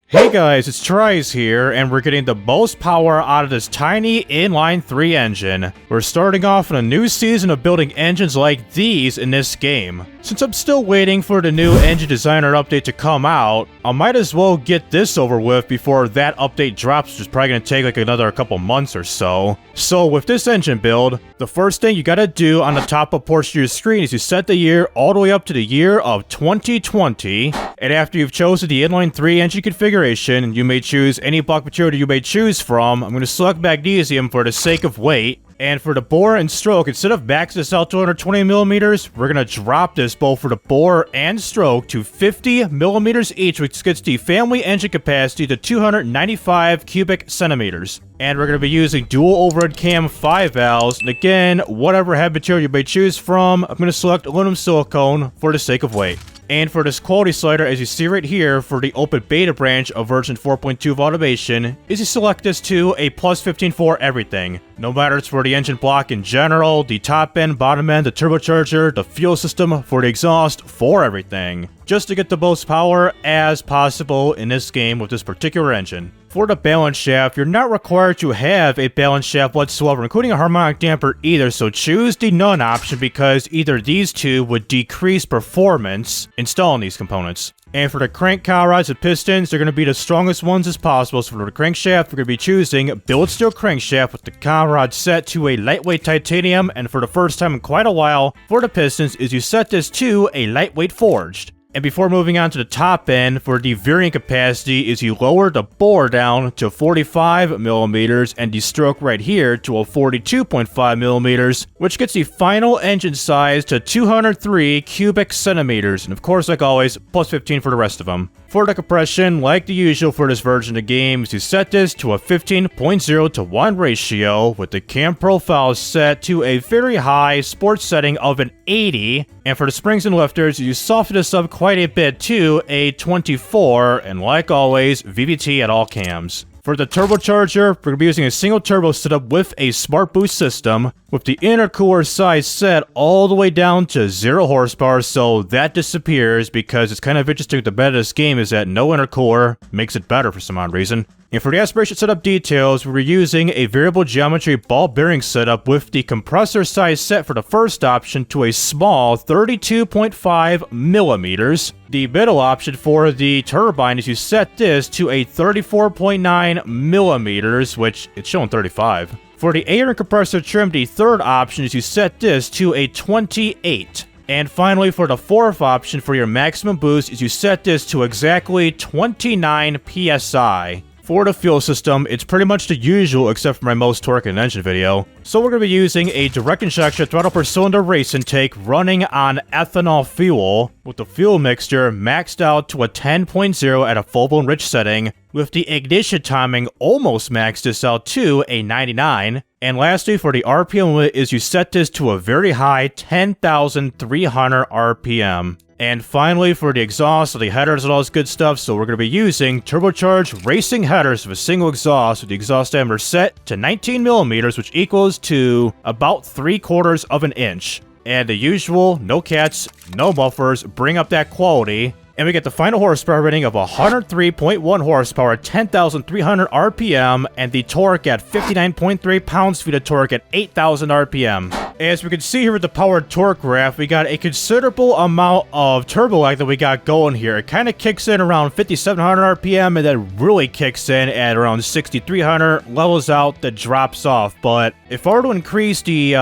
Hey guys, it's TRIZE here, and we're getting the most power out of this tiny inline 3 engine. We're starting off in a new season of building engines like these in this game. Since I'm still waiting for the new engine designer update to come out, I might as well get this over with before that update drops, which is probably going to take like another couple months or so. So with this engine build, the first thing you gotta do on the top up portion of your screen is you set the year all the way up to the year of 2020, and after you've chosen the inline 3 engine configuration, you may choose any block material you may choose from. I'm going to select magnesium for the sake of weight. And for the bore and stroke, instead of maxing this out to 220mm, we're going to drop this both for the bore and stroke to 50mm each, which gets the family engine capacity to 295 cubic centimeters. And we're going to be using dual overhead cam 5 valves, and again, whatever head material you may choose from, I'm going to select aluminum silicone for the sake of weight. And for this quality slider, as you see right here, for the open beta branch of version 4.2 of automation, is you select this to a +15 for everything. No matter it's for the engine block in general, the top end, bottom end, the turbocharger, the fuel system, for the exhaust, for everything. Just to get the most power as possible in this game with this particular engine. For the balance shaft, you're not required to have a balance shaft whatsoever, including a harmonic damper either, so choose the none option because either these two would decrease performance installing these components. And for the crank cowl rods and pistons, they're going to be the strongest ones as possible. So for the crankshaft, we're going to be choosing billet steel crankshaft with the cowl rod set to a lightweight titanium, and for the first time in quite a while, for the pistons, is you set this to a lightweight forged. And before moving on to the top end, for the varying capacity, is you lower the bore down to 45mm and the stroke right here to a 42.5mm, which gets the final engine size to 203 cubic centimeters. And of course, like always, +15 for the rest of them. For the compression, like the usual for this version of the game, is you set this to a 15.0:1 ratio, with the cam profile set to a very high sports setting of an 80, and for the springs and lifters, you soften this up quite a bit to a 24, and like always, VVT at all cams. For the turbocharger, we're going to be using a single turbo setup with a smart boost system, with the intercooler size set all the way down to 0 horsepower, so that disappears because it's kind of interesting. The bed of this game is that no intercooler makes it better for some odd reason. And for the aspiration setup details, we're using a variable geometry ball bearing setup with the compressor size set for the first option to a small 32.5mm. The middle option for the turbine is you set this to a 34.9mm, which it's showing 35. For the air and compressor trim, the third option is you set this to a 28. And finally, for the fourth option for your maximum boost, is you set this to exactly 29 PSI. For the fuel system, it's pretty much the usual except for my most torque in an engine video. So we're going to be using a direct injection throttle per cylinder race intake running on ethanol fuel, with the fuel mixture maxed out to a 10.0 at a full-blown rich setting, with the ignition timing almost maxed this out to a 99. And lastly, for the RPM limit, is you set this to a very high 10,300 RPM. And finally, for the exhaust, so the headers and all this good stuff, so we're going to be using turbocharged racing headers with a single exhaust, with the exhaust diameter set to 19mm, which equals to about 3/4 of an inch. And the usual, no cats, no mufflers, bring up that quality. And we get the final horsepower rating of 103.1 horsepower at 10,300 RPM, and the torque at 59.3 pounds-feet of torque at 8,000 RPM. As we can see here with the power torque graph, we got a considerable amount of turbo lag that we got going here. It kind of kicks in around 5,700 RPM, and then really kicks in at around 6,300, levels out, that drops off. But if I were to increase the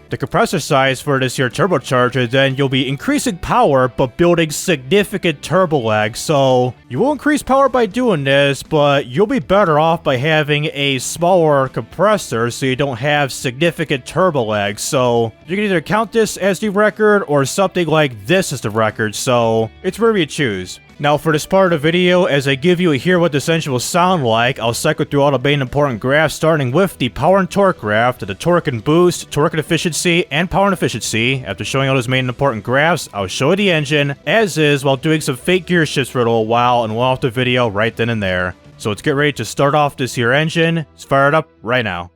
compressor size for this here turbocharger, then you'll be increasing power, but building significant turbo lag. So you will increase power by doing this, but you'll be better off by having a smaller compressor so you don't have significant turbo lag. So you can either count this as the record or something like this as the record, so it's wherever you choose. Now for this part of the video, as I give you a hear what this engine will sound like, I'll cycle through all the main important graphs, starting with the power and torque graph, to the torque and boost, torque and efficiency, and power and efficiency. After showing all those main important graphs, I'll show you the engine as is while doing some fake gear shifts for a little while, and we'll off the video right then and there. So let's get ready to start off this here engine. Let's fire it up right now.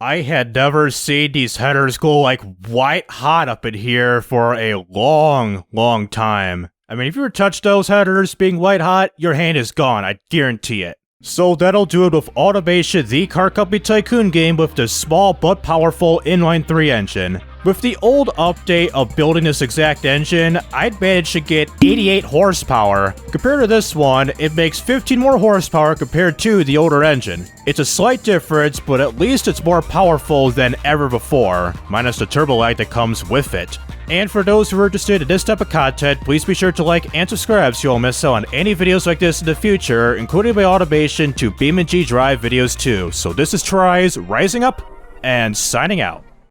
I had never seen these headers go like white hot up in here for a long time. I mean, if you were to touch those headers being white hot, your hand is gone, I guarantee it. So that'll do it with Automation, the car company Tycoon game with the small but powerful inline 3 engine. With the old update of building this exact engine, I'd managed to get 88 horsepower. Compared to this one, it makes 15 more horsepower compared to the older engine. It's a slight difference, but at least it's more powerful than ever before, minus the turbo lag that comes with it. And for those who are interested in this type of content, please be sure to like and subscribe so you won't miss out on any videos like this in the future, including my automation to BeamNG Drive videos too. So this is TRIZE, rising up and signing out.